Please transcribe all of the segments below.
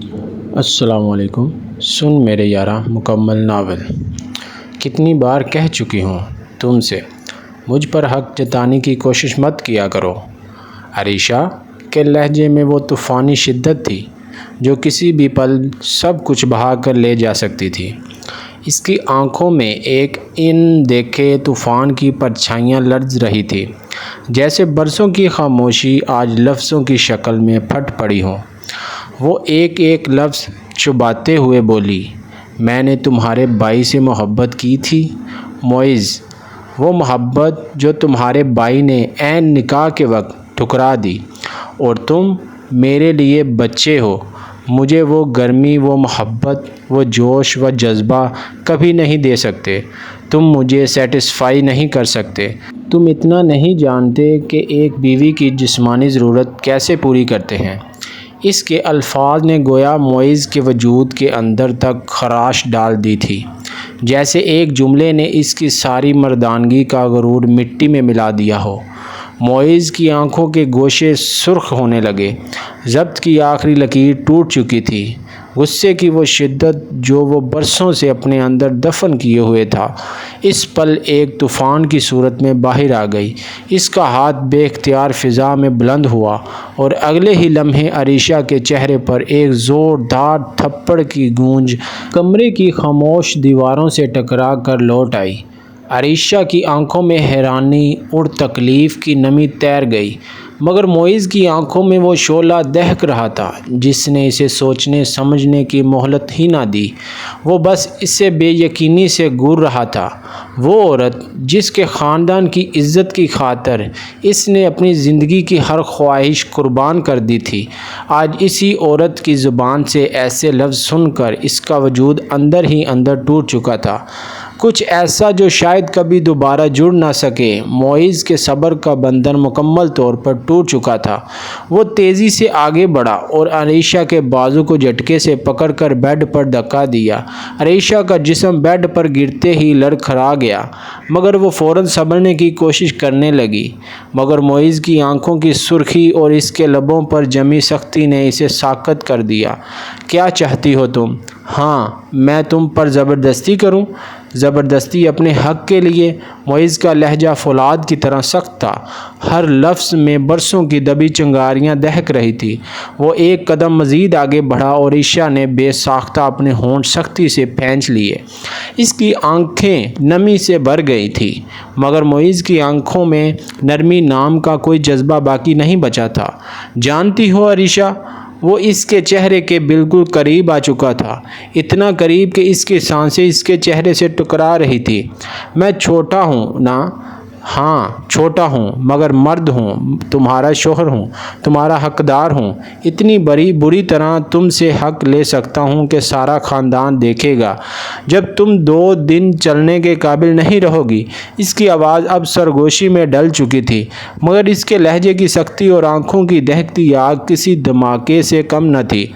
السلام علیکم۔ سن میرے یارا مکمل ناول۔ کتنی بار کہہ چکی ہوں تم سے مجھ پر حق جتانے کی کوشش مت کیا کرو۔ عریشہ کے لہجے میں وہ طوفانی شدت تھی جو کسی بھی پل سب کچھ بہا کر لے جا سکتی تھی۔ اس کی آنکھوں میں ایک ان دیکھے طوفان کی پرچھائیاں لرز رہی تھی، جیسے برسوں کی خاموشی آج لفظوں کی شکل میں پھٹ پڑی ہو۔ وہ ایک ایک لفظ چباتے ہوئے بولی، میں نے تمہارے بھائی سے محبت کی تھی معز، وہ محبت جو تمہارے بھائی نے عین نکاح کے وقت ٹھکرا دی، اور تم میرے لیے بچے ہو۔ مجھے وہ گرمی، وہ محبت، وہ جوش و جذبہ کبھی نہیں دے سکتے۔ تم مجھے سیٹسفائی نہیں کر سکتے۔ تم اتنا نہیں جانتے کہ ایک بیوی کی جسمانی ضرورت کیسے پوری کرتے ہیں۔ اس کے الفاظ نے گویا معز کے وجود کے اندر تک خراش ڈال دی تھی، جیسے ایک جملے نے اس کی ساری مردانگی کا غرور مٹی میں ملا دیا ہو۔ معز کی آنکھوں کے گوشے سرخ ہونے لگے، ضبط کی آخری لکیر ٹوٹ چکی تھی۔ غصے کی وہ شدت جو وہ برسوں سے اپنے اندر دفن کیے ہوئے تھا، اس پل ایک طوفان کی صورت میں باہر آ گئی۔ اس کا ہاتھ بے اختیار فضا میں بلند ہوا اور اگلے ہی لمحے عریشہ کے چہرے پر ایک زوردار تھپڑ کی گونج کمرے کی خاموش دیواروں سے ٹکرا کر لوٹ آئی۔ عریشہ کی آنکھوں میں حیرانی اور تکلیف کی نمی تیر گئی، مگر معز کی آنکھوں میں وہ شعلہ دہک رہا تھا جس نے اسے سوچنے سمجھنے کی مہلت ہی نہ دی۔ وہ بس اسے بے یقینی سے گور رہا تھا۔ وہ عورت جس کے خاندان کی عزت کی خاطر اس نے اپنی زندگی کی ہر خواہش قربان کر دی تھی، آج اسی عورت کی زبان سے ایسے لفظ سن کر اس کا وجود اندر ہی اندر ٹوٹ چکا تھا، کچھ ایسا جو شاید کبھی دوبارہ جڑ نہ سکے۔ معز کے صبر کا بندھن مکمل طور پر ٹوٹ چکا تھا۔ وہ تیزی سے آگے بڑھا اور عریشہ کے بازو کو جھٹکے سے پکڑ کر بیڈ پر دھکا دیا۔ عریشہ کا جسم بیڈ پر گرتے ہی لڑکھڑا گیا، مگر وہ فوراً سنبھلنے کی کوشش کرنے لگی، مگر معز کی آنکھوں کی سرخی اور اس کے لبوں پر جمی سختی نے اسے ساکت کر دیا۔ کیا چاہتی ہو تم؟ ہاں، میں تم پر زبردستی کروں؟ زبردستی اپنے حق کے لیے؟ معز کا لہجہ فولاد کی طرح سخت تھا، ہر لفظ میں برسوں کی دبی چنگاریاں دہک رہی تھی۔ وہ ایک قدم مزید آگے بڑھا اور عریشہ نے بے ساختہ اپنے ہونٹ سختی سے پھینچ لیے۔ اس کی آنکھیں نمی سے بھر گئی تھیں، مگر معز کی آنکھوں میں نرمی نام کا کوئی جذبہ باقی نہیں بچا تھا۔ جانتی ہو عریشہ، وہ اس کے چہرے کے بالکل قریب آ چکا تھا، اتنا قریب کہ اس کی سانسیں اس کے چہرے سے ٹکرا رہی تھیں۔ میں چھوٹا ہوں نا؟ ہاں چھوٹا ہوں، مگر مرد ہوں، تمہارا شوہر ہوں، تمہارا حقدار ہوں۔ اتنی بری طرح تم سے حق لے سکتا ہوں کہ سارا خاندان دیکھے گا جب تم 2 دن چلنے کے قابل نہیں رہو گی۔ اس کی آواز اب سرگوشی میں ڈل چکی تھی، مگر اس کے لہجے کی سختی اور آنکھوں کی دہکتی آگ کسی دھماکے سے کم نہ تھی۔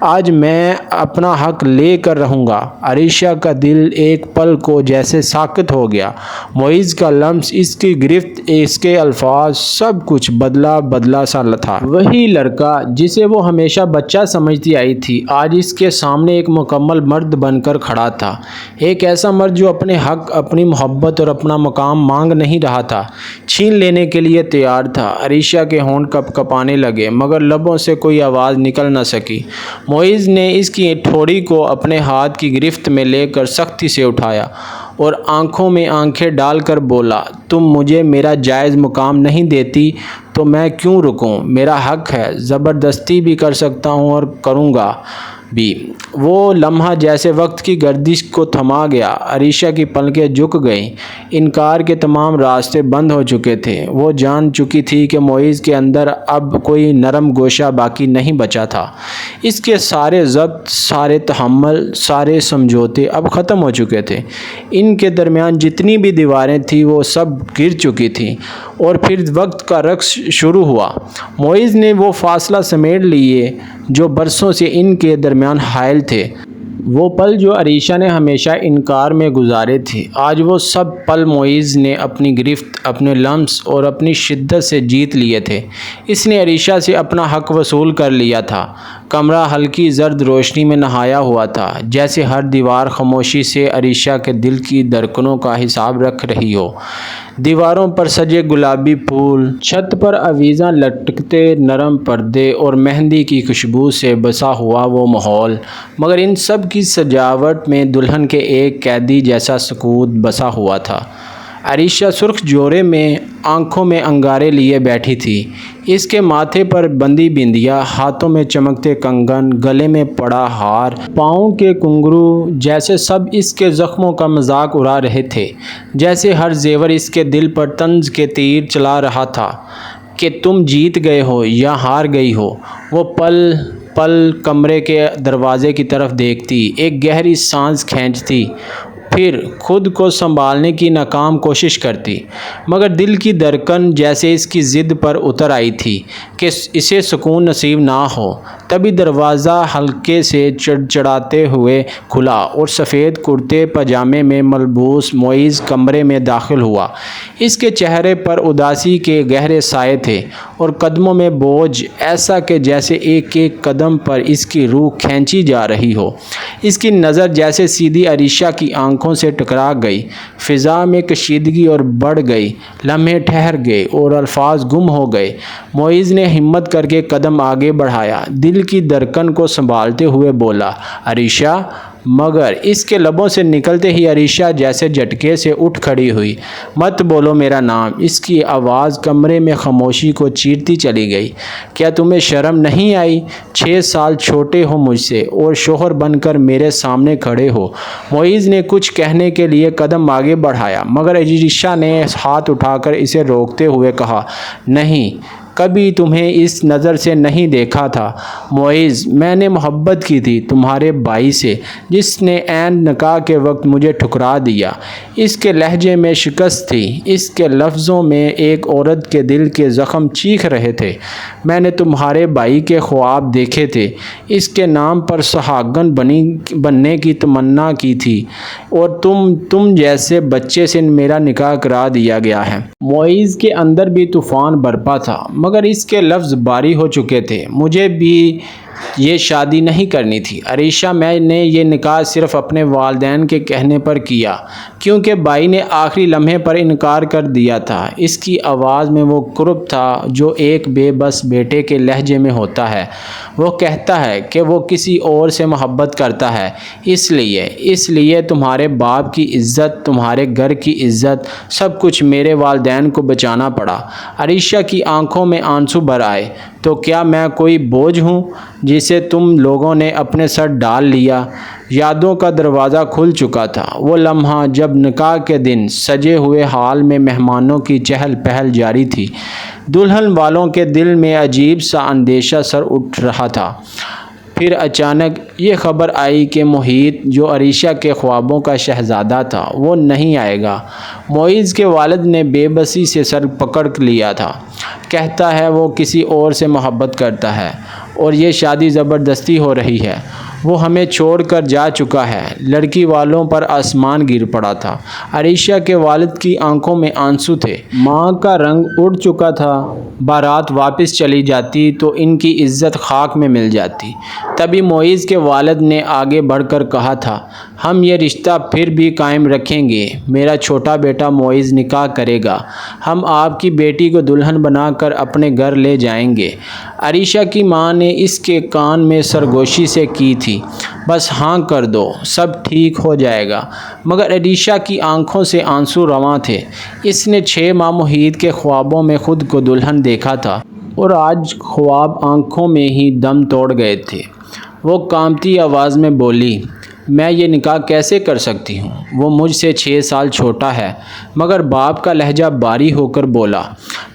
آج میں اپنا حق لے کر رہوں گا۔ عریشہ کا دل ایک پل کو جیسے ساکت ہو گیا۔ معز کا لمس، اس کی گرفت، اس کے الفاظ، سب کچھ بدلا سا تھا۔ وہی لڑکا جسے وہ ہمیشہ بچہ سمجھتی آئی تھی، آج اس کے سامنے ایک مکمل مرد بن کر کھڑا تھا۔ ایک ایسا مرد جو اپنے حق، اپنی محبت اور اپنا مقام مانگ نہیں رہا تھا، چھین لینے کے لیے تیار تھا۔ عریشہ کے ہونٹ کپ کپانے لگے، مگر لبوں سے کوئی آواز نکل نہ سکی۔ معز نے اس کی ٹھوڑی کو اپنے ہاتھ کی گرفت میں لے کر سختی سے اٹھایا اور آنکھوں میں آنکھیں ڈال کر بولا، تم مجھے میرا جائز مقام نہیں دیتی تو میں کیوں رکوں؟ میرا حق ہے، زبردستی بھی کر سکتا ہوں اور کروں گا بھی۔ وہ لمحہ جیسے وقت کی گردش کو تھما گیا۔ عریشہ کی پلکیں جھک گئیں، انکار کے تمام راستے بند ہو چکے تھے۔ وہ جان چکی تھی کہ معز کے اندر اب کوئی نرم گوشہ باقی نہیں بچا تھا۔ اس کے سارے ضبط، سارے تحمل، سارے سمجھوتے اب ختم ہو چکے تھے۔ ان کے درمیان جتنی بھی دیواریں تھیں وہ سب گر چکی تھیں، اور پھر وقت کا رقص شروع ہوا۔ معز نے وہ فاصلہ سمیٹ لیے جو برسوں سے ان کے درمیان حائل تھے۔ وہ پل جو عریشہ نے ہمیشہ انکار میں گزارے تھے، آج وہ سب پل معیز نے اپنی گرفت، اپنے لمس اور اپنی شدت سے جیت لیے تھے۔ اس نے عریشہ سے اپنا حق وصول کر لیا تھا۔ کمرہ ہلکی زرد روشنی میں نہایا ہوا تھا، جیسے ہر دیوار خاموشی سے عریشہ کے دل کی دھڑکنوں کا حساب رکھ رہی ہو۔ دیواروں پر سجے گلابی پھول، چھت پر آویزاں لٹکتے نرم پردے اور مہندی کی خوشبو سے بسا ہوا وہ ماحول، مگر ان سب کی سجاوٹ میں دلہن کے ایک قیدی جیسا سکوت بسا ہوا تھا۔ عریشہ سرخ جوڑے میں آنکھوں میں انگارے لیے بیٹھی تھی۔ اس کے ماتھے پر بندی بندیا، ہاتھوں میں چمکتے کنگن، گلے میں پڑا ہار، پاؤں کے کنگرو، جیسے سب اس کے زخموں کا مذاق اڑا رہے تھے، جیسے ہر زیور اس کے دل پر طنز کے تیر چلا رہا تھا کہ تم جیت گئے ہو یا ہار گئی ہو۔ وہ پل پل کمرے کے دروازے کی طرف دیکھتی، ایک گہری سانس کھینچتی، پھر خود کو سنبھالنے کی ناکام کوشش کرتی، مگر دل کی دھڑکن جیسے اس کی ضد پر اتر آئی تھی کہ اسے سکون نصیب نہ ہو۔ تبھی دروازہ ہلکے سے چڑچڑاتے ہوئے کھلا اور سفید کرتے پاجامے میں ملبوس معیز کمرے میں داخل ہوا۔ اس کے چہرے پر اداسی کے گہرے سائے تھے اور قدموں میں بوجھ، ایسا کہ جیسے ایک ایک قدم پر اس کی روح کھینچی جا رہی ہو۔ اس کی نظر جیسے سیدھی عریشہ کی آنکھوں سے ٹکرا گئی، فضا میں کشیدگی اور بڑھ گئی، لمحے ٹھہر گئے اور الفاظ گم ہو گئے۔ معیز نے ہمت کر کے قدم آگے بڑھایا، دل کی دھڑکن کو سنبھالتے ہوئے بولا، عریشہ، مگر اس کے لبوں سے نکلتے ہی عریشہ جیسے جھٹکے سے اٹھ کھڑی ہوئی۔ مت بولو میرا نام۔ اس کی آواز کمرے میں خاموشی کو چیرتی چلی گئی۔ کیا تمہیں شرم نہیں آئی؟ 6 سال چھوٹے ہو مجھ سے اور شوہر بن کر میرے سامنے کھڑے ہو۔ معیز نے کچھ کہنے کے لیے قدم آگے بڑھایا، مگر عریشہ نے ہاتھ اٹھا کر اسے روکتے ہوئے کہا، نہیں، کبھی تمہیں اس نظر سے نہیں دیکھا تھا معیز۔ میں نے محبت کی تھی تمہارے بھائی سے، جس نے عین نکاح کے وقت مجھے ٹھکرا دیا۔ اس کے لہجے میں شکست تھی، اس کے لفظوں میں ایک عورت کے دل کے زخم چیخ رہے تھے۔ میں نے تمہارے بھائی کے خواب دیکھے تھے، اس کے نام پر سہاگن بننے کی تمنا کی تھی، اور تم جیسے بچے سے میرا نکاح کرا دیا گیا ہے۔ معیز کے اندر بھی طوفان برپا تھا، مگر اس کے لفظ باری ہو چکے تھے۔ مجھے بھی یہ شادی نہیں کرنی تھی عریشہ، میں نے یہ نکاح صرف اپنے والدین کے کہنے پر کیا، کیونکہ بھائی نے آخری لمحے پر انکار کر دیا تھا۔ اس کی آواز میں وہ کرب تھا جو ایک بے بس بیٹے کے لہجے میں ہوتا ہے۔ وہ کہتا ہے کہ وہ کسی اور سے محبت کرتا ہے، اس لیے تمہارے باپ کی عزت، تمہارے گھر کی عزت، سب کچھ میرے والدین کو بچانا پڑا۔ عریشہ کی آنکھوں میں آنسو بھر آئے۔ تو کیا میں کوئی بوجھ ہوں جسے تم لوگوں نے اپنے سر ڈال لیا؟ یادوں کا دروازہ کھل چکا تھا، وہ لمحہ جب نکاح کے دن سجے ہوئے حال میں مہمانوں کی چہل پہل جاری تھی۔ دلہن والوں کے دل میں عجیب سا اندیشہ سر اٹھ رہا تھا۔ پھر اچانک یہ خبر آئی کہ محیط، جو عریشہ کے خوابوں کا شہزادہ تھا، وہ نہیں آئے گا۔ معیز کے والد نے بے بسی سے سر پکڑ لیا تھا۔ کہتا ہے وہ کسی اور سے محبت کرتا ہے اور یہ شادی زبردستی ہو رہی ہے۔ وہ ہمیں چھوڑ کر جا چکا ہے۔ لڑکی والوں پر آسمان گر پڑا تھا۔ عریشہ کے والد کی آنکھوں میں آنسو تھے۔ ماں کا رنگ اڑ چکا تھا۔ بارات واپس چلی جاتی تو ان کی عزت خاک میں مل جاتی۔ تبھی معیز کے والد نے آگے بڑھ کر کہا تھا، ہم یہ رشتہ پھر بھی قائم رکھیں گے۔ میرا چھوٹا بیٹا معیز نکاح کرے گا۔ ہم آپ کی بیٹی کو دلہن بنا کر اپنے گھر لے جائیں گے۔ عریشہ کی ماں نے اس کے کان میں سرگوشی سے کی تھی، بس ہاں کر دو، سب ٹھیک ہو جائے گا۔ مگر عریشہ کی آنکھوں سے آنسو رواں تھے۔ اس نے 6 ماہ محیط کے خوابوں میں خود کو دلہن دیکھا تھا اور آج خواب آنکھوں میں ہی دم توڑ گئے تھے۔ وہ کانپتی آواز میں بولی، میں یہ نکاح کیسے کر سکتی ہوں؟ وہ مجھ سے 6 سال چھوٹا ہے۔ مگر باپ کا لہجہ باری ہو کر بولا،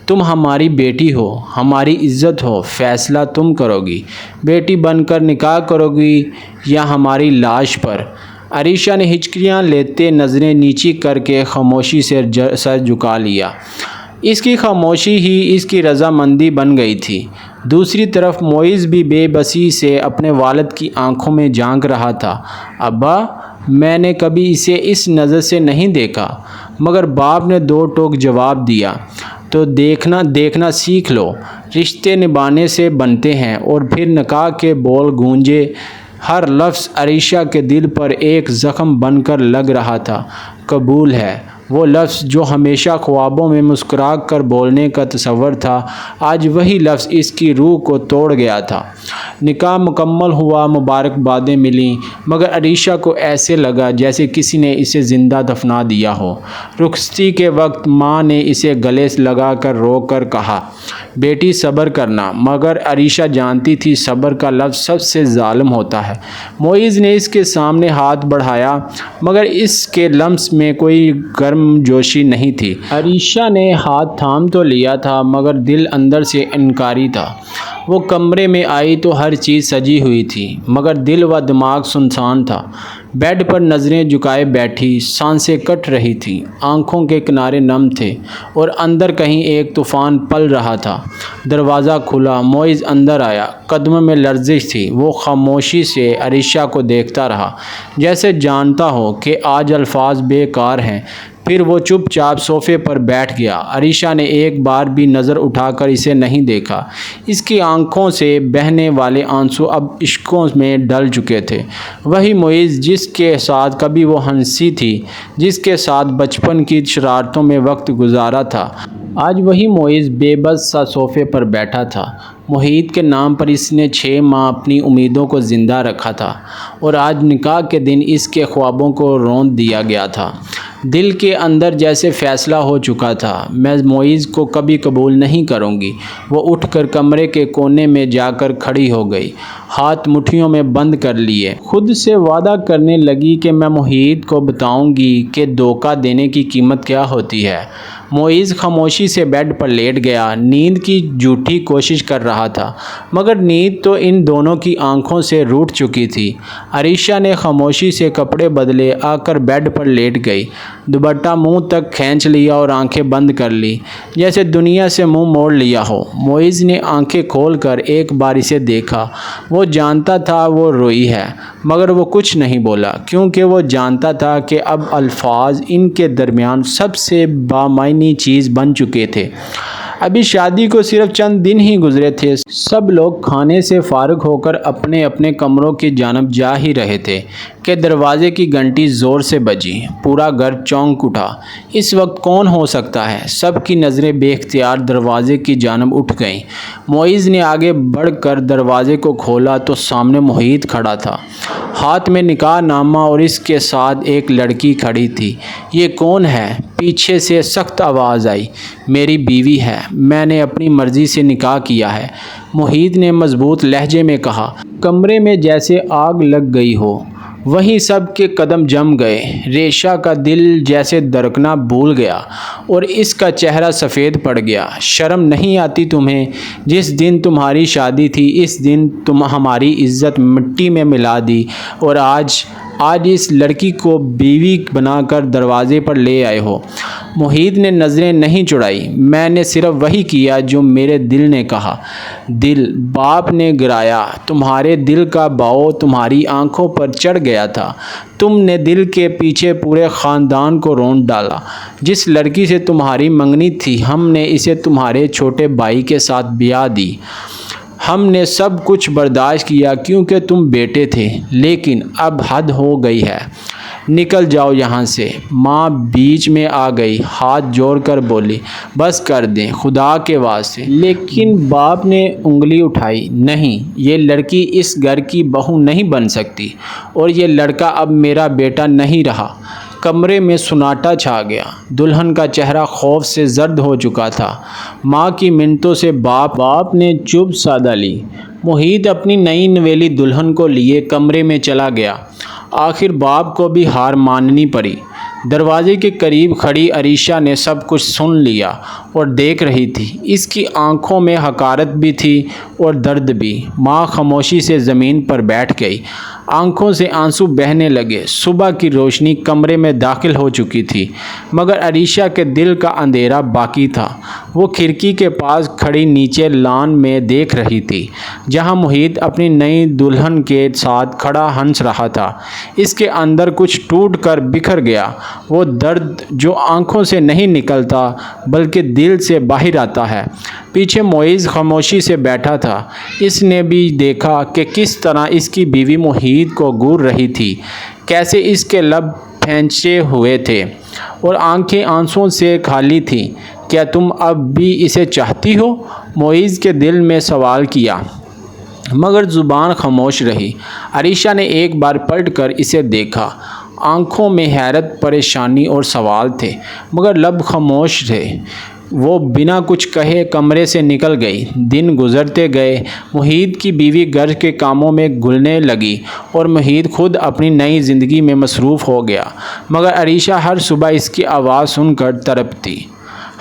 تم ہماری بیٹی ہو، ہماری عزت ہو، فیصلہ تم کرو گی۔ بیٹی بن کر نکاح کرو گی یا ہماری لاش پر؟ عریشہ نے ہچکیاں لیتے نظریں نیچی کر کے خاموشی سے سر جھکا لیا۔ اس کی خاموشی ہی اس کی رضامندی بن گئی تھی۔ دوسری طرف معیز بھی بے بسی سے اپنے والد کی آنکھوں میں جھانک رہا تھا۔ ابا، میں نے کبھی اسے اس نظر سے نہیں دیکھا۔ مگر باپ نے دو ٹوک جواب دیا، تو دیکھنا سیکھ لو۔ رشتے نبھانے سے بنتے ہیں۔ اور پھر نکاح کے بول گونجے۔ ہر لفظ عریشہ کے دل پر ایک زخم بن کر لگ رہا تھا۔ قبول ہے، وہ لفظ جو ہمیشہ خوابوں میں مسکرا کر بولنے کا تصور تھا، آج وہی لفظ اس کی روح کو توڑ گیا تھا۔ نکاح مکمل ہوا، مبارکبادیں ملیں، مگر عریشہ کو ایسے لگا جیسے کسی نے اسے زندہ دفنا دیا ہو۔ رخصتی کے وقت ماں نے اسے گلے لگا کر رو کر کہا، بیٹی صبر کرنا، مگر عریشہ جانتی تھی صبر کا لفظ سب سے ظالم ہوتا ہے۔ معیز نے اس کے سامنے ہاتھ بڑھایا، مگر اس کے لمس میں کوئی گرم جوشی نہیں تھی۔ عریشہ نے ہاتھ تھام تو لیا تھا، مگر دل اندر سے انکاری تھا۔ وہ کمرے میں آئی تو ہر چیز سجی ہوئی تھی، مگر دل و دماغ سنسان تھا۔ بیڈ پر نظریں جھکائے بیٹھی، سانسیں کٹ رہی تھیں، آنکھوں کے کنارے نم تھے، اور اندر کہیں ایک طوفان پل رہا تھا۔ دروازہ کھلا، معیز اندر آیا، قدموں میں لرزش تھی۔ وہ خاموشی سے عریشہ کو دیکھتا رہا، جیسے جانتا ہو کہ آج الفاظ بے کار ہیں۔ پھر وہ چپ چاپ صوفے پر بیٹھ گیا۔ عریشہ نے ایک بار بھی نظر اٹھا کر اسے نہیں دیکھا۔ اس کی آنکھوں سے بہنے والے آنسو اب اشکوں میں ڈل چکے تھے۔ وہی معیز جس کے ساتھ کبھی وہ ہنسی تھی، جس کے ساتھ بچپن کی شرارتوں میں وقت گزارا تھا، آج وہی معیز بے بس سا صوفے پر بیٹھا تھا۔ محیط کے نام پر اس نے 6 ماہ اپنی امیدوں کو زندہ رکھا تھا، اور آج نکاح کے دن اس کے خوابوں کو روند دیا گیا تھا۔ دل کے اندر جیسے فیصلہ ہو چکا تھا، میں معیز کو کبھی قبول نہیں کروں گی۔ وہ اٹھ کر کمرے کے کونے میں جا کر کھڑی ہو گئی، ہاتھ مٹھیوں میں بند کر لیے۔ خود سے وعدہ کرنے لگی کہ میں محیط کو بتاؤں گی کہ دھوکہ دینے کی قیمت کیا ہوتی ہے۔ معیز خاموشی سے بیڈ پر لیٹ گیا، نیند کی جھوٹی کوشش کر رہا تھا، مگر نیند تو ان دونوں کی آنکھوں سے روٹھ چکی تھی۔ عریشہ نے خاموشی سے کپڑے بدلے، آ کر بیڈ پر لیٹ گئی، دوپٹہ منہ تک کھینچ لیا اور آنکھیں بند کر لی، جیسے دنیا سے منہ موڑ لیا ہو۔ معیز نے آنکھیں کھول کر ایک بار اسے دیکھا۔ وہ جانتا تھا وہ روئی ہے، مگر وہ کچھ نہیں بولا، کیونکہ وہ جانتا تھا کہ اب الفاظ ان کے درمیان سب سے بامعنی چیز بن چکے تھے۔ ابھی شادی کو صرف چند دن ہی گزرے تھے۔ سب لوگ کھانے سے فارغ ہو کر اپنے اپنے کمروں کی جانب جا ہی رہے تھے کہ دروازے کی گھنٹی زور سے بجی۔ پورا گھر چونک اٹھا۔ اس وقت کون ہو سکتا ہے؟ سب کی نظریں بے اختیار دروازے کی جانب اٹھ گئیں۔ معیز نے آگے بڑھ کر دروازے کو کھولا تو سامنے محیط کھڑا تھا، ہاتھ میں نکاح نامہ، اور اس کے ساتھ ایک لڑکی کھڑی تھی۔ یہ کون ہے؟ پیچھے سے سخت آواز آئی۔ میری بیوی ہے، میں نے اپنی مرضی سے نکاح کیا ہے، محیط نے مضبوط لہجے میں کہا۔ کمرے میں جیسے آگ لگ گئی ہو۔ وہیں سب کے قدم جم گئے۔ ریشا کا دل جیسے دھڑکنا بھول گیا اور اس کا چہرہ سفید پڑ گیا۔ شرم نہیں آتی تمہیں؟ جس دن تمہاری شادی تھی اس دن تم ہماری عزت مٹی میں ملا دی، اور آج اس لڑکی کو بیوی بنا کر دروازے پر لے آئے ہو۔ محیط نے نظریں نہیں چڑھائی۔ میں نے صرف وہی کیا جو میرے دل نے کہا۔ دل؟ باپ نے گرایا۔ تمہارے دل کا باؤ تمہاری آنکھوں پر چڑھ گیا تھا۔ تم نے دل کے پیچھے پورے خاندان کو رونٹ ڈالا۔ جس لڑکی سے تمہاری منگنی تھی، ہم نے اسے تمہارے چھوٹے بھائی کے ساتھ بیاہ دی۔ ہم نے سب کچھ برداشت کیا کیونکہ تم بیٹے تھے، لیکن اب حد ہو گئی ہے، نکل جاؤ یہاں سے۔ ماں بیچ میں آ گئی، ہاتھ جوڑ کر بولی، بس کر دیں خدا کے واسطے۔ لیکن باپ نے انگلی اٹھائی، نہیں، یہ لڑکی اس گھر کی بہو نہیں بن سکتی، اور یہ لڑکا اب میرا بیٹا نہیں رہا۔ کمرے میں سناٹا چھا گیا۔ دلہن کا چہرہ خوف سے زرد ہو چکا تھا۔ ماں کی منتوں سے باپ نے چپ سادہ لی۔ محیط اپنی نئی نویلی دلہن کو لیے کمرے میں چلا گیا۔ آخر باپ کو بھی ہار ماننی پڑی۔ دروازے کے قریب کھڑی عریشہ نے سب کچھ سن لیا۔ اور دیکھ رہی تھی۔ اس کی آنکھوں میں حقارت بھی تھی اور درد بھی۔ ماں خاموشی سے زمین پر بیٹھ گئی، آنکھوں سے آنسو بہنے لگے۔ صبح کی روشنی کمرے میں داخل ہو چکی تھی، مگر عریشہ کے دل کا اندھیرا باقی تھا۔ وہ کھڑکی کے پاس کھڑی نیچے لان میں دیکھ رہی تھی، جہاں محیط اپنی نئی دلہن کے ساتھ کھڑا ہنس رہا تھا۔ اس کے اندر کچھ ٹوٹ کر بکھر گیا، وہ درد جو آنکھوں سے نہیں نکلتا بلکہ دل سے باہر آتا ہے۔ پیچھے معیز خاموشی سے بیٹھا تھا۔ اس نے بھی دیکھا کہ کس طرح اس کی بیوی محیط کو گور رہی تھی، کیسے اس کے لب پھینچے ہوئے تھے اور آنکھیں آنسوؤں سے خالی تھیں۔ کیا تم اب بھی اسے چاہتی ہو؟ معیز کے دل میں سوال کیا، مگر زبان خاموش رہی۔ عریشہ نے ایک بار پلٹ کر اسے دیکھا۔ آنکھوں میں حیرت، پریشانی اور سوال تھے، مگر لب خاموش تھے۔ وہ بنا کچھ کہے کمرے سے نکل گئی۔ دن گزرتے گئے۔ محیط کی بیوی گھر کے کاموں میں گھلنے لگی اور محیط خود اپنی نئی زندگی میں مصروف ہو گیا، مگر عریشہ ہر صبح اس کی آواز سن کر تڑپتی،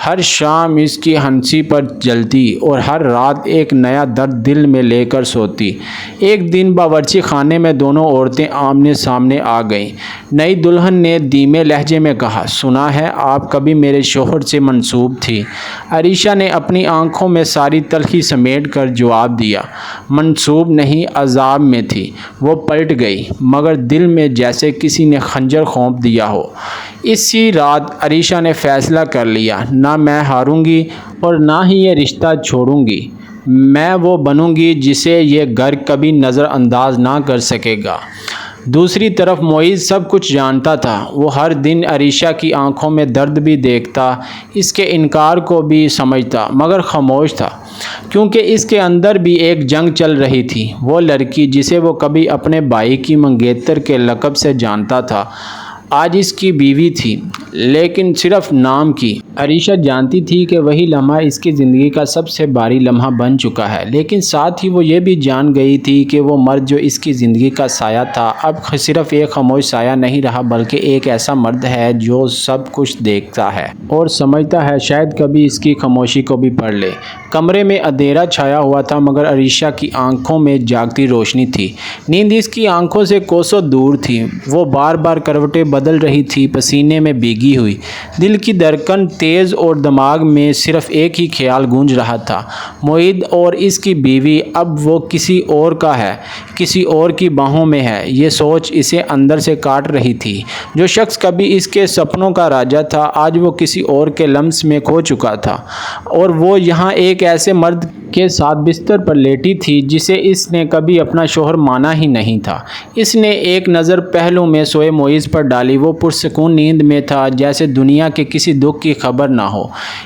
ہر شام اس کی ہنسی پر جلتی اور ہر رات ایک نیا درد دل میں لے کر سوتی۔ ایک دن باورچی خانے میں دونوں عورتیں آمنے سامنے آ گئیں۔ نئی دلہن نے دھیمے لہجے میں کہا، سنا ہے آپ کبھی میرے شوہر سے منسوب تھی۔ عریشہ نے اپنی آنکھوں میں ساری تلخی سمیٹ کر جواب دیا، منسوب نہیں، عذاب میں تھی۔ وہ پلٹ گئی، مگر دل میں جیسے کسی نے خنجر گھونپ دیا ہو۔ اسی رات عریشہ نے فیصلہ کر لیا، نہ میں ہاروں گی اور نہ ہی یہ رشتہ چھوڑوں گی۔ میں وہ بنوں گی جسے یہ گھر کبھی نظر انداز نہ کر سکے گا۔ دوسری طرف معیز سب کچھ جانتا تھا۔ وہ ہر دن عریشہ کی آنکھوں میں درد بھی دیکھتا، اس کے انکار کو بھی سمجھتا، مگر خاموش تھا، کیونکہ اس کے اندر بھی ایک جنگ چل رہی تھی۔ وہ لڑکی جسے وہ کبھی اپنے بھائی کی منگیتر کے لقب سے جانتا تھا، آج اس کی بیوی تھی، لیکن صرف نام کی۔ عریشہ جانتی تھی کہ وہی لمحہ اس کی زندگی کا سب سے بھاری لمحہ بن چکا ہے، لیکن ساتھ ہی وہ یہ بھی جان گئی تھی کہ وہ مرد جو اس کی زندگی کا سایہ تھا، اب صرف ایک خاموش سایہ نہیں رہا، بلکہ ایک ایسا مرد ہے جو سب کچھ دیکھتا ہے اور سمجھتا ہے، شاید کبھی اس کی خاموشی کو بھی پڑھ لے۔ کمرے میں اندھیرا چھایا ہوا تھا، مگر عریشہ کی آنکھوں میں جاگتی روشنی تھی۔ نیند اس کی آنکھوں سے کوسوں دور تھی۔ وہ بار بار کروٹیں بدل رہی تھی، پسینے میں بھیگی ہوئی، دل کی دھڑکن تیز اور دماغ میں صرف ایک ہی خیال گونج رہا تھا، معید اور اس کی بیوی۔ اب وہ کسی اور کا ہے، کسی اور کی باہوں میں ہے۔ یہ سوچ اسے اندر سے کاٹ رہی تھی۔ جو شخص کبھی اس کے سپنوں کا راجا تھا، آج وہ کسی اور کے لمس میں کھو چکا تھا، اور وہ یہاں ایک ایسے مرد کے ساتھ بستر پر لیٹی تھی جسے اس نے کبھی اپنا شوہر مانا ہی نہیں تھا۔ اس نے ایک نظر پہلو میں سوئے معیز پر ڈالی۔ وہ پرسکون نیند میں تھا، جیسے دنیا کے کسی دکھ کی خبر نہ ہو۔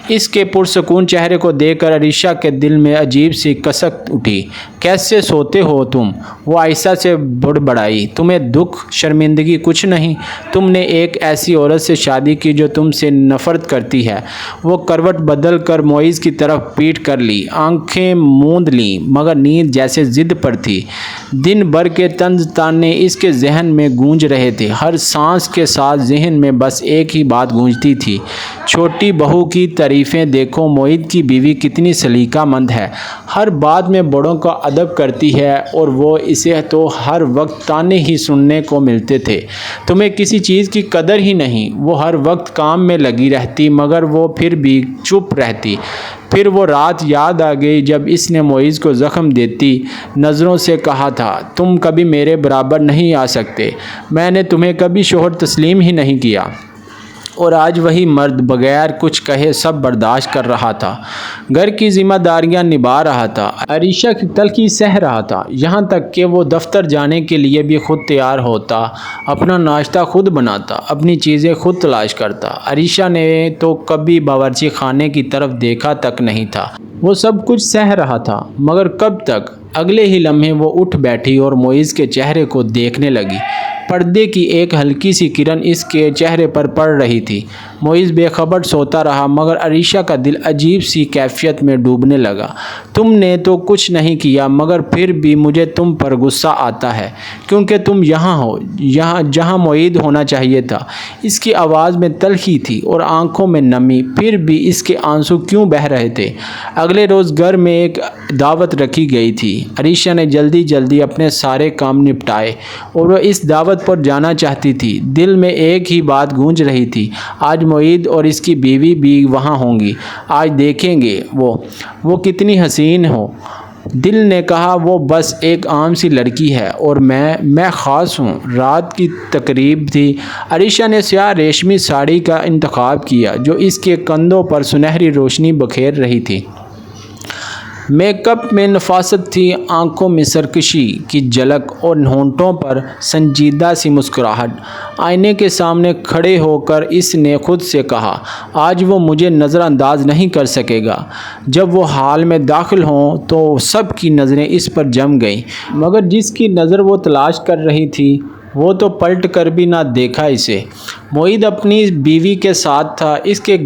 اس کے پرسکون چہرے کو دیکھ کر عریشہ کے دل میں عجیب سی کسک اٹھی۔ کیسے سوتے ہو تم؟ وہ آہستہ سے بڑبڑائی، تمہیں دکھ، شرمندگی کچھ نہیں؟ تم نے ایک ایسی عورت سے شادی کی جو تم سے نفرت کرتی ہے۔ وہ کروٹ بدل کر معیز کی طرف پیٹ کر لی، آنکھیں موند لیں، مگر نیند جیسے ضد پر تھی۔ دن بھر کے طنز تانے اس کے ذہن میں گونج رہے تھے، ہر سانس کے ساتھ ذہن میں بس ایک ہی بات گونجتی تھی، چھوٹی بہو کی تعریفیں دیکھو، معید کی بیوی کتنی سلیقہ مند ہے، ہر بات میں بڑوں کا ادب کرتی ہے، اور وہ اسے تو ہر وقت تانے ہی سننے کو ملتے تھے، تمہیں کسی چیز کی قدر ہی نہیں۔ وہ ہر وقت کام میں لگی رہتی، مگر وہ پھر بھی چپ رہتی۔ پھر وہ رات یاد آ گئی جب اس نے معیز کو زخم دیتی نظروں سے کہا تھا، تم کبھی میرے برابر نہیں آ سکتے، میں نے تمہیں کبھی شوہر تسلیم ہی نہیں کیا۔ اور آج وہی مرد بغیر کچھ کہے سب برداشت کر رہا تھا، گھر کی ذمہ داریاں نبھا رہا تھا، عریشہ کی تلخی سہ رہا تھا، یہاں تک کہ وہ دفتر جانے کے لیے بھی خود تیار ہوتا، اپنا ناشتہ خود بناتا، اپنی چیزیں خود تلاش کرتا۔ عریشہ نے تو کبھی باورچی خانے کی طرف دیکھا تک نہیں تھا۔ وہ سب کچھ سہ رہا تھا، مگر کب تک؟ اگلے ہی لمحے وہ اٹھ بیٹھی اور معیز کے چہرے کو دیکھنے لگی۔ پردے کی ایک ہلکی سی کرن اس کے چہرے پر پڑ رہی تھی۔ معیز بے خبر سوتا رہا مگر عریشہ کا دل عجیب سی کیفیت میں ڈوبنے لگا۔ تم نے تو کچھ نہیں کیا مگر پھر بھی مجھے تم پر غصہ آتا ہے کیونکہ تم یہاں ہو جہاں معید ہونا چاہیے تھا۔ اس کی آواز میں تلخی تھی اور آنکھوں میں نمی، پھر بھی اس کے آنسو کیوں بہہ رہے تھے؟ اگلے روز گھر میں ایک دعوت رکھی گئی تھی۔ عریشہ نے جلدی جلدی اپنے سارے کام نپٹائے اور وہ اس دعوت پر جانا چاہتی تھی۔ دل میں ایک ہی بات گونج رہی تھی، آج معید اور اس کی بیوی بھی وہاں ہوں گی، آج دیکھیں گے وہ کتنی حسین ہو۔ دل نے کہا وہ بس ایک عام سی لڑکی ہے اور میں خاص ہوں۔ رات کی تقریب تھی۔ عریشہ نے سیاہ ریشمی ساڑی کا انتخاب کیا جو اس کے کندھوں پر سنہری روشنی بکھیر رہی تھی۔ میک اپ میں نفاست تھی، آنکھوں میں سرکشی کی جھلک اور ہونٹوں پر سنجیدہ سی مسکراہٹ۔ آئینے کے سامنے کھڑے ہو کر اس نے خود سے کہا، آج وہ مجھے نظر انداز نہیں کر سکے گا۔ جب وہ ہال میں داخل ہوں تو سب کی نظریں اس پر جم گئیں مگر جس کی نظر وہ تلاش کر رہی تھی وہ تو پلٹ کر بھی نہ دیکھا اسے۔ معید اپنی بیوی کے ساتھ تھا، اس کے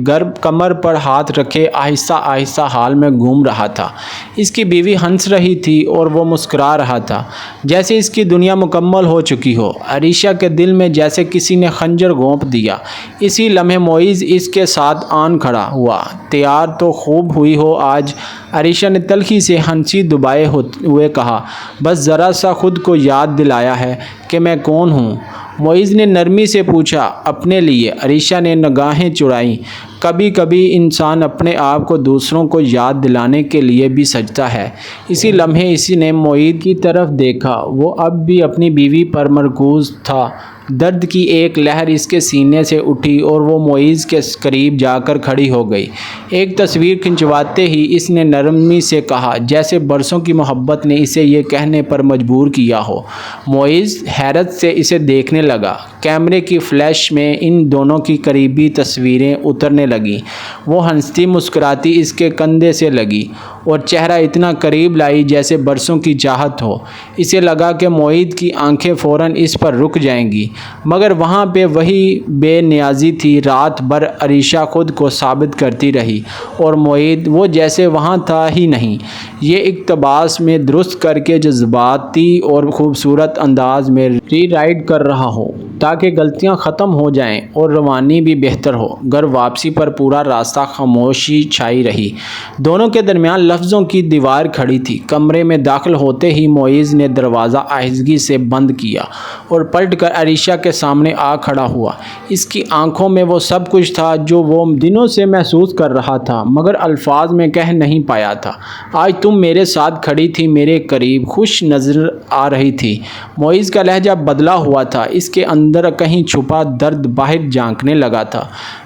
کمر پر ہاتھ رکھے آہستہ آہستہ ہال میں گھوم رہا تھا۔ اس کی بیوی ہنس رہی تھی اور وہ مسکرا رہا تھا جیسے اس کی دنیا مکمل ہو چکی ہو۔ عریشہ کے دل میں جیسے کسی نے خنجر گھونپ دیا۔ اسی لمحے معید اس کے ساتھ آن کھڑا ہوا۔ تیار تو خوب ہوئی ہو آج، عریشہ نے تلخی سے ہنسی دبائے ہوئے کہا، بس ذرا سا خود کو یاد دلایا ہے کہ میں کون ہوں۔ معید نے نرمی سے پوچھا، اپنے لیے؟ عریشہ نے نگاہیں چڑھائیں۔ کبھی کبھی انسان اپنے آپ کو دوسروں کو یاد دلانے کے لیے بھی سجتا ہے۔ اسی لمحے اس نے معید کی طرف دیکھا، وہ اب بھی اپنی بیوی پر مرکوز تھا۔ درد کی ایک لہر اس کے سینے سے اٹھی اور وہ معید کے قریب جا کر کھڑی ہو گئی۔ ایک تصویر کھنچواتے ہی اس نے نرمی سے کہا جیسے برسوں کی محبت نے اسے یہ کہنے پر مجبور کیا ہو۔ معید حیرت سے اسے دیکھنے لگا۔ کیمرے کی فلیش میں ان دونوں کی قریبی تصویریں اترنے لگیں۔ وہ ہنستی مسکراتی اس کے کندھے سے لگی اور چہرہ اتنا قریب لائی جیسے برسوں کی چاہت ہو۔ اسے لگا کہ معید کی آنکھیں فوراً اس پر رک جائیں گی مگر وہاں پہ وہی بے نیازی تھی۔ رات بھر عریشہ خود کو ثابت کرتی رہی اور معید وہ جیسے وہاں تھا ہی نہیں۔ یہ اقتباس میں درست کر کے جذباتی اور خوبصورت انداز میں ری رائٹ کر رہا ہوں تاکہ غلطیاں ختم ہو جائیں اور روانی بھی بہتر ہو۔ گھر واپسی پر پورا راستہ خاموشی چھائی رہی۔ دونوں کے درمیان لفظوں کی دیوار کھڑی تھی۔ کمرے میں داخل ہوتے ہی معید نے دروازہ آہستگی سے بند کیا اور پلٹ کر عریشہ کے سامنے آ کھڑا ہوا۔ اس کی آنکھوں میں وہ سب کچھ تھا جو وہ دنوں سے محسوس کر رہا تھا مگر الفاظ میں کہہ نہیں پایا تھا۔ آج تم میرے ساتھ کھڑی تھی، میرے قریب، خوش نظر آ رہی تھی۔ معید کا لہجہ بدلا ہوا تھا، اس کے اندر کہیں چھپا درد باہر جھانکنے لگا تھا۔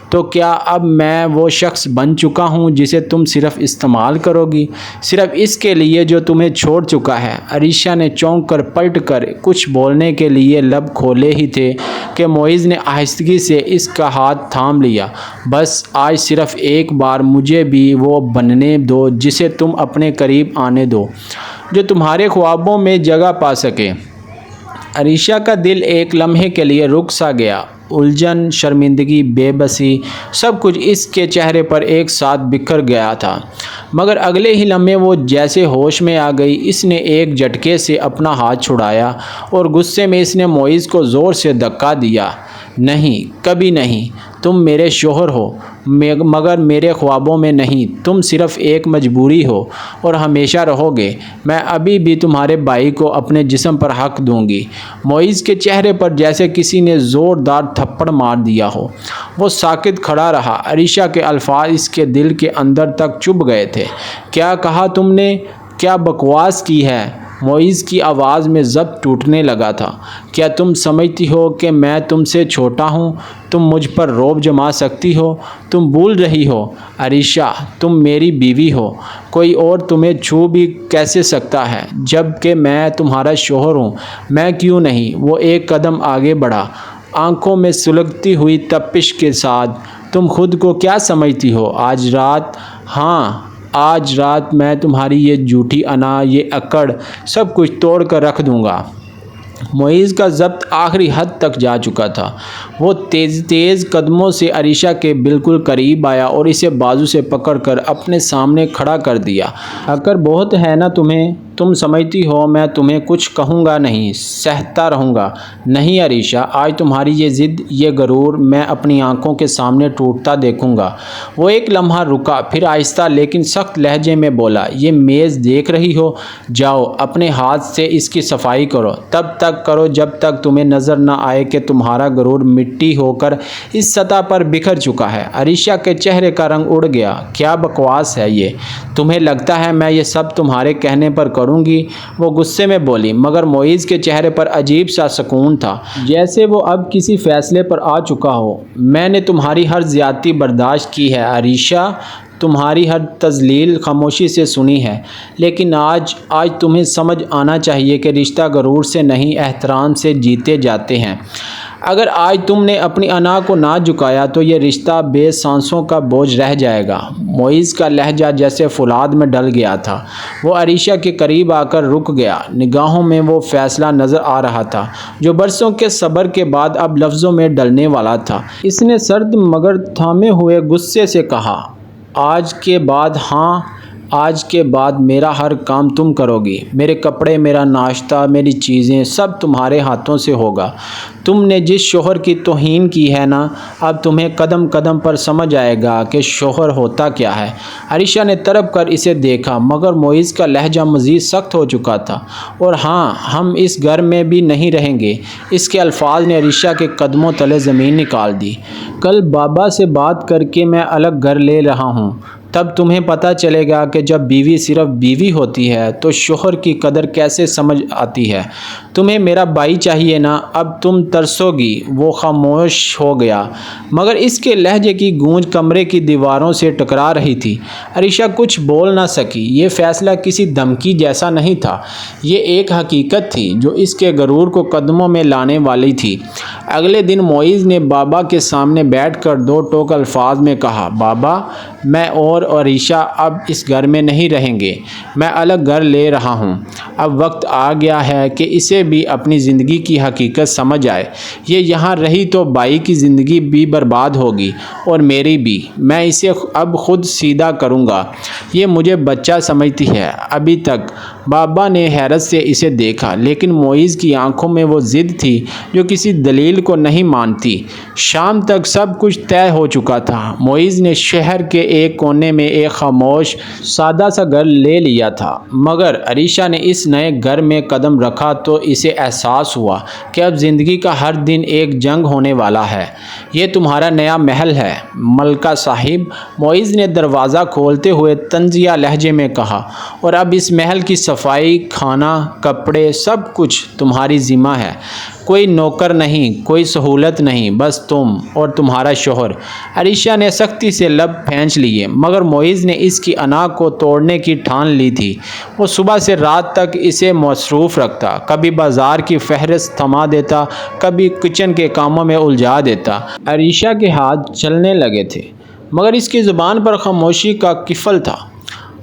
تو کیا اب میں وہ شخص بن چکا ہوں جسے تم صرف استعمال کرو گی، صرف اس کے لیے جو تمہیں چھوڑ چکا ہے؟ عریشہ نے چونک کر پلٹ کر کچھ بولنے کے لیے لب کھولے ہی تھے کہ معید نے آہستگی سے اس کا ہاتھ تھام لیا۔ بس آج صرف ایک بار مجھے بھی وہ بننے دو جسے تم اپنے قریب آنے دو، جو تمہارے خوابوں میں جگہ پا سکے۔ عریشہ کا دل ایک لمحے کے لیے رک سا گیا۔ الجھن، شرمندگی، بے بسی، سب کچھ اس کے چہرے پر ایک ساتھ بکھر گیا تھا مگر اگلے ہی لمحے وہ جیسے ہوش میں آ گئی۔ اس نے ایک جھٹکے سے اپنا ہاتھ چھڑایا اور غصے میں اس نے معید کو زور سے دھکا دیا۔ نہیں، کبھی نہیں، تم میرے شوہر ہو مگر میرے خوابوں میں نہیں۔ تم صرف ایک مجبوری ہو اور ہمیشہ رہو گے۔ میں ابھی بھی تمہارے بھائی کو اپنے جسم پر حق دوں گی۔ معید کے چہرے پر جیسے کسی نے زوردار تھپڑ مار دیا ہو۔ وہ ساکت کھڑا رہا۔ عریشہ کے الفاظ اس کے دل کے اندر تک چبھ گئے تھے۔ کیا کہا تم نے؟ کیا بکواس کی ہے؟ معید کی آواز میں ضبط ٹوٹنے لگا تھا۔ کیا تم سمجھتی ہو کہ میں تم سے چھوٹا ہوں؟ تم مجھ پر رعب جما سکتی ہو؟ تم بھول رہی ہو عریشہ، تم میری بیوی ہو۔ کوئی اور تمہیں چھو بھی کیسے سکتا ہے جب کہ میں تمہارا شوہر ہوں؟ میں کیوں نہیں؟ وہ ایک قدم آگے بڑھا، آنکھوں میں سلگتی ہوئی تپش کے ساتھ۔ تم خود کو کیا سمجھتی ہو؟ آج رات، ہاں آج رات میں تمہاری یہ جھوٹی انا، یہ اکڑ، سب کچھ توڑ کر رکھ دوں گا۔ معیز کا ضبط آخری حد تک جا چکا تھا۔ وہ تیز قدموں سے عریشہ کے بالکل قریب آیا اور اسے بازو سے پکڑ کر اپنے سامنے کھڑا کر دیا۔ اگر بہت ہے نا تمہیں، تم سمجھتی ہو میں تمہیں کچھ کہوں گا نہیں، سہتا رہوں گا؟ نہیں عریشہ، آج تمہاری یہ ضد، یہ غرور میں اپنی آنکھوں کے سامنے ٹوٹتا دیکھوں گا۔ وہ ایک لمحہ رکا، پھر آہستہ لیکن سخت لہجے میں بولا، یہ میز دیکھ رہی ہو؟ جاؤ اپنے ہاتھ سے اس کی صفائی کرو، تب تک کرو جب تک تمہیں نظر نہ آئے کہ تمہارا غرور مٹی ہو کر اس سطح پر بکھر چکا ہے۔ عریشہ کے چہرے کا رنگ اڑ گیا۔ کیا بکواس ہے یہ؟ تمہیں لگتا ہے میں یہ سب تمہارے کہنے پر کروں گی؟ وہ غصے میں بولی، مگر معیز کے چہرے پر عجیب سا سکون تھا، جیسے وہ اب کسی فیصلے پر آ چکا ہو۔ میں نے تمہاری ہر زیادتی برداشت کی ہے عریشہ، تمہاری ہر تذلیل خاموشی سے سنی ہے، لیکن آج تمہیں سمجھ آنا چاہیے کہ رشتہ غرور سے نہیں، احترام سے جیتے جاتے ہیں۔ اگر آج تم نے اپنی انا کو نہ جھکایا تو یہ رشتہ بے سانسوں کا بوجھ رہ جائے گا۔ معیز کا لہجہ جیسے فولاد میں ڈل گیا تھا۔ وہ عریشہ کے قریب آ کر رک گیا، نگاہوں میں وہ فیصلہ نظر آ رہا تھا جو برسوں کے صبر کے بعد اب لفظوں میں ڈلنے والا تھا۔ اس نے سرد مگر تھامے ہوئے غصے سے کہا، آج کے بعد، ہاں آج کے بعد میرا ہر کام تم کرو گی، میرے کپڑے، میرا ناشتہ، میری چیزیں، سب تمہارے ہاتھوں سے ہوگا۔ تم نے جس شوہر کی توہین کی ہے نا، اب تمہیں قدم قدم پر سمجھ آئے گا کہ شوہر ہوتا کیا ہے۔ عریشہ نے تڑپ کر اسے دیکھا، مگر معیز کا لہجہ مزید سخت ہو چکا تھا۔ اور ہاں، ہم اس گھر میں بھی نہیں رہیں گے۔ اس کے الفاظ نے عریشہ کے قدموں تلے زمین نکال دی۔ کل بابا سے بات کر کے میں الگ گھر لے رہا ہوں، تب تمہیں پتہ چلے گا کہ جب بیوی صرف بیوی ہوتی ہے تو شوہر کی قدر کیسے سمجھ آتی ہے۔ تمہیں میرا بھائی چاہیے نا، اب تم ترسو گی۔ وہ خاموش ہو گیا، مگر اس کے لہجے کی گونج کمرے کی دیواروں سے ٹکرا رہی تھی۔ عریشہ کچھ بول نہ سکی۔ یہ فیصلہ کسی دھمکی جیسا نہیں تھا، یہ ایک حقیقت تھی جو اس کے غرور کو قدموں میں لانے والی تھی۔ اگلے دن معیز نے بابا کے سامنے بیٹھ کر دو ٹوک الفاظ میں کہا، بابا، میں اور عریشہ اب اس گھر میں نہیں رہیں گے، میں الگ گھر لے رہا ہوں۔ اب وقت آ گیا ہے کہ اسے بھی اپنی زندگی کی حقیقت سمجھ آئے۔ یہ یہاں رہی تو بھائی کی زندگی بھی برباد ہوگی اور میری بھی۔ میں اسے اب خود سیدھا کروں گا۔ یہ مجھے بچہ سمجھتی ہے۔ ابھی تک بابا نے حیرت سے اسے دیکھا، لیکن معیز کی آنکھوں میں وہ ضد تھی جو کسی دلیل کو نہیں مانتی۔ شام تک سب کچھ طے ہو چکا تھا۔ معیز نے شہر کے ایک کونے میں ایک خاموش سادہ سا گھر لے لیا تھا، مگر عریشہ نے اس نئے گھر میں قدم رکھا تو اسے احساس ہوا کہ اب زندگی کا ہر دن ایک جنگ ہونے والا ہے۔ یہ تمہارا نیا محل ہے ملکہ صاحب، معیز نے دروازہ کھولتے ہوئے طنزیہ لہجے میں کہا، اور اب اس محل کی صفائی، کھانا، کپڑے، سب کچھ تمہاری ذمہ ہے۔ کوئی نوکر نہیں، کوئی سہولت نہیں، بس تم اور تمہارا شوہر۔ عریشہ نے سختی سے لب پھینچ لیے، مگر معیز نے اس کی انا کو توڑنے کی ٹھان لی تھی۔ وہ صبح سے رات تک اسے مصروف رکھتا، کبھی بازار کی فہرست تھما دیتا، کبھی کچن کے کاموں میں الجھا دیتا۔ عریشہ کے ہاتھ چلنے لگے تھے، مگر اس کی زبان پر خاموشی کا قفل تھا۔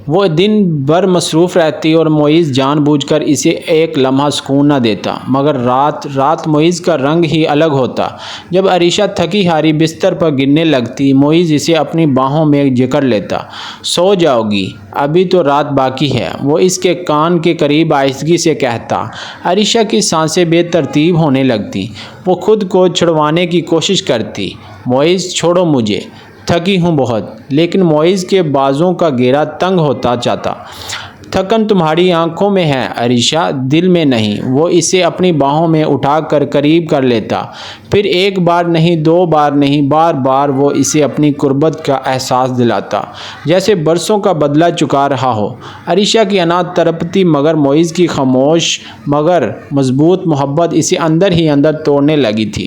وہ دن بھر مصروف رہتی اور معیز جان بوجھ کر اسے ایک لمحہ سکون نہ دیتا، مگر رات معیز کا رنگ ہی الگ ہوتا۔ جب عریشہ تھکی ہاری بستر پر گرنے لگتی، معیز اسے اپنی باہوں میں جکڑ لیتا۔ سو جاؤ گی، ابھی تو رات باقی ہے، وہ اس کے کان کے قریب آہستگی سے کہتا۔ عریشہ کی سانسیں بے ترتیب ہونے لگتی، وہ خود کو چھڑوانے کی کوشش کرتی۔ معیز، چھوڑو مجھے، تھکی ہوں بہت۔ لیکن معیز کے بازوں کا گھیرا تنگ ہوتا جاتا۔ تھکن تمہاری آنکھوں میں ہے عریشہ، دل میں نہیں۔ وہ اسے اپنی باہوں میں اٹھا کر قریب کر لیتا، پھر ایک بار نہیں، دو بار نہیں، بار بار وہ اسے اپنی قربت کا احساس دلاتا، جیسے برسوں کا بدلہ چکا رہا ہو۔ عریشہ کی انا تڑپتی، مگر معیز کی خاموش مگر مضبوط محبت اسے اندر ہی اندر توڑنے لگی تھی۔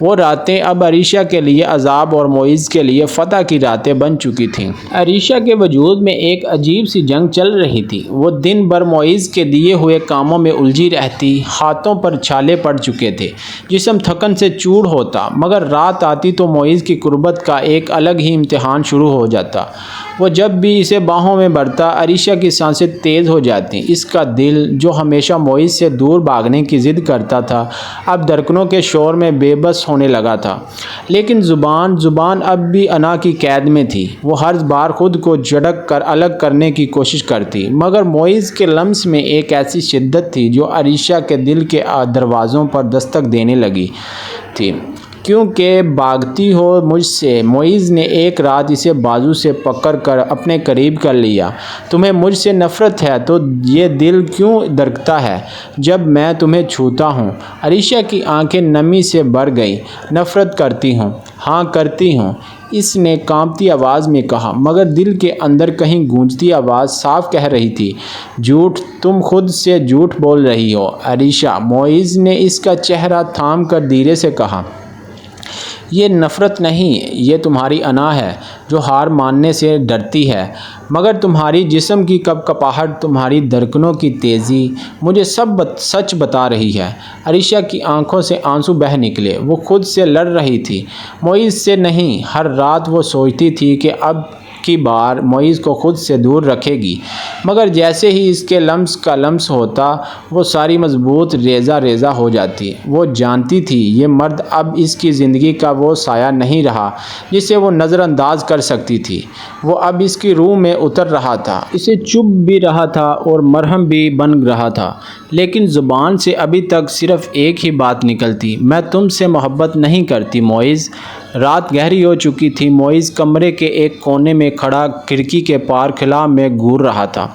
وہ راتیں اب عریشہ کے لیے عذاب اور معیز کے لیے فتح کی راتیں بن چکی تھیں۔ عریشہ کے وجود میں ایک عجیب سی جنگ چل رہی تھی۔ وہ دن بھر معیز کے دیے ہوئے کاموں میں الجھی رہتی، ہاتھوں پر چھالے پڑ چکے تھے، جسم تھکن سے چور ہوتا، مگر رات آتی تو معیز کی قربت کا ایک الگ ہی امتحان شروع ہو جاتا۔ وہ جب بھی اسے باہوں میں بھرتا، عریشہ کی سانسیں تیز ہو جاتی۔ اس کا دل جو ہمیشہ معیز سے دور بھاگنے کی ضد کرتا تھا، اب دھڑکنوں کے شور میں بے بس ہونے لگا تھا۔ لیکن زبان اب بھی انا کی قید میں تھی۔ وہ ہر بار خود کو جھڑک کر الگ کرنے کی کوشش کرتی، مگر معیز کے لمس میں ایک ایسی شدت تھی جو عریشہ کے دل کے دروازوں پر دستک دینے لگی تھی۔ کیونکہ بھاگتی ہو مجھ سے، معیز نے ایک رات اسے بازو سے پکڑ کر اپنے قریب کر لیا۔ تمہیں مجھ سے نفرت ہے تو یہ دل کیوں دھڑکتا ہے جب میں تمہیں چھوتا ہوں؟ عریشہ کی آنکھیں نمی سے بھر گئیں۔ نفرت کرتی ہوں، ہاں کرتی ہوں، اس نے کانپتی آواز میں کہا، مگر دل کے اندر کہیں گونجتی آواز صاف کہہ رہی تھی، جھوٹ، تم خود سے جھوٹ بول رہی ہو عریشہ۔ معیز نے اس کا چہرہ تھام کر دھیرے سے کہا، یہ نفرت نہیں، یہ تمہاری انا ہے جو ہار ماننے سے ڈرتی ہے، مگر تمہاری جسم کی کپکپاہٹ، تمہاری دھڑکنوں کی تیزی مجھے سب سچ بتا رہی ہے۔ عریشہ کی آنکھوں سے آنسو بہہ نکلے۔ وہ خود سے لڑ رہی تھی، معیز سے نہیں۔ ہر رات وہ سوچتی تھی کہ اب کی بار معیز کو خود سے دور رکھے گی، مگر جیسے ہی اس کے لمس کا لمس ہوتا، وہ ساری مضبوط ریزہ ریزہ ہو جاتی۔ وہ جانتی تھی یہ مرد اب اس کی زندگی کا وہ سایہ نہیں رہا جسے وہ نظر انداز کر سکتی تھی۔ وہ اب اس کی روح میں اتر رہا تھا، اسے چبھ بھی رہا تھا اور مرہم بھی بن رہا تھا۔ لیکن زبان سے ابھی تک صرف ایک ہی بات نکلتی، میں تم سے محبت نہیں کرتی معیز۔ رات گہری ہو چکی تھی۔ معیز کمرے کے ایک کونے میں کھڑا کھڑکی کے پار خلا میں گھور رہا تھا۔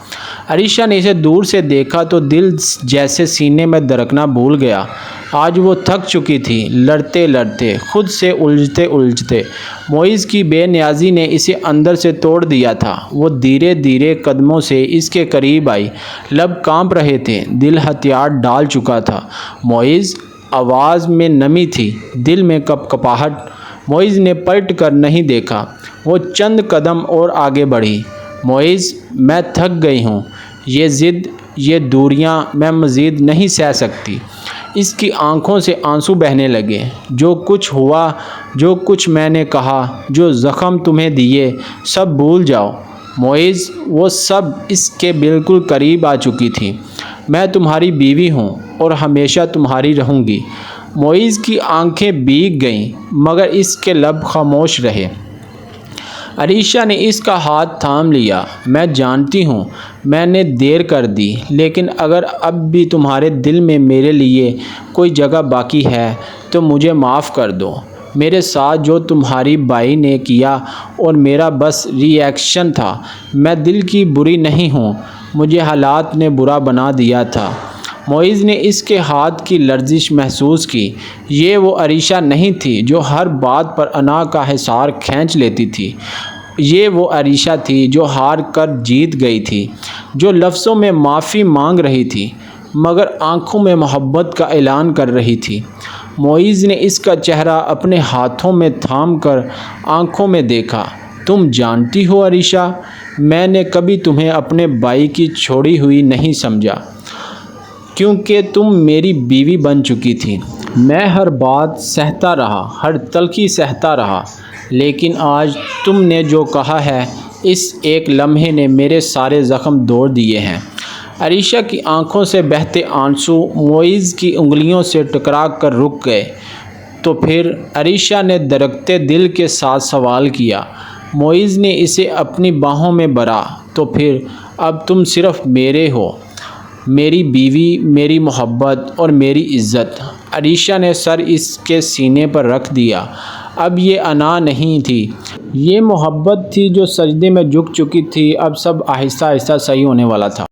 عریشہ نے اسے دور سے دیکھا تو دل جیسے سینے میں دھڑکنا بھول گیا۔ آج وہ تھک چکی تھی، لڑتے لڑتے، خود سے الجھتے الجھتے۔ معیز کی بے نیازی نے اسے اندر سے توڑ دیا تھا۔ وہ دھیرے دھیرے قدموں سے اس کے قریب آئی، لب کانپ رہے تھے، دل ہتھیار ڈال چکا تھا۔ معیز، آواز میں نمی تھی، دل میں کپکپاہٹ۔ معیز نے پلٹ کر نہیں دیکھا۔ وہ چند قدم اور آگے بڑھی۔ معیز، میں تھک گئی ہوں، یہ ضد، یہ دوریاں میں مزید نہیں سہ سکتی۔ اس کی آنکھوں سے آنسو بہنے لگے۔ جو کچھ ہوا، جو کچھ میں نے کہا، جو زخم تمہیں دیے، سب بھول جاؤ معیز۔ وہ سب اس کے بالکل قریب آ چکی تھی۔ میں تمہاری بیوی ہوں اور ہمیشہ تمہاری رہوں گی۔ معیز کی آنکھیں بھیگ گئیں، مگر اس کے لب خاموش رہے۔ عریشہ نے اس کا ہاتھ تھام لیا۔ میں جانتی ہوں میں نے دیر کر دی، لیکن اگر اب بھی تمہارے دل میں میرے لیے کوئی جگہ باقی ہے تو مجھے معاف کر دو۔ میرے ساتھ جو تمہاری بائی نے کیا اور میرا بس ری ایکشن تھا، میں دل کی بری نہیں ہوں، مجھے حالات نے برا بنا دیا تھا۔ معیز نے اس کے ہاتھ کی لرزش محسوس کی۔ یہ وہ عریشہ نہیں تھی جو ہر بات پر انا کا حصار کھینچ لیتی تھی۔ یہ وہ عریشہ تھی جو ہار کر جیت گئی تھی، جو لفظوں میں معافی مانگ رہی تھی، مگر آنکھوں میں محبت کا اعلان کر رہی تھی۔ معیز نے اس کا چہرہ اپنے ہاتھوں میں تھام کر آنکھوں میں دیکھا۔ تم جانتی ہو عریشہ، میں نے کبھی تمہیں اپنے بھائی کی چھوڑی ہوئی نہیں سمجھا، کیونکہ تم میری بیوی بن چکی تھی۔ میں ہر بات سہتا رہا، ہر تلخی سہتا رہا، لیکن آج تم نے جو کہا ہے، اس ایک لمحے نے میرے سارے زخم دوڑ دیے ہیں۔ عریشہ کی آنکھوں سے بہتے آنسو معیز کی انگلیوں سے ٹکرا کر رک گئے۔ تو پھر؟ عریشہ نے دھڑکتے دل کے ساتھ سوال کیا۔ معیز نے اسے اپنی باہوں میں بھرا۔ تو پھر؟ اب تم صرف میرے ہو، میری بیوی، میری محبت اور میری عزت۔ عریشہ نے سر اس کے سینے پر رکھ دیا۔ اب یہ انا نہیں تھی، یہ محبت تھی جو سجدے میں جھک چکی تھی۔ اب سب آہستہ آہستہ صحیح ہونے والا تھا۔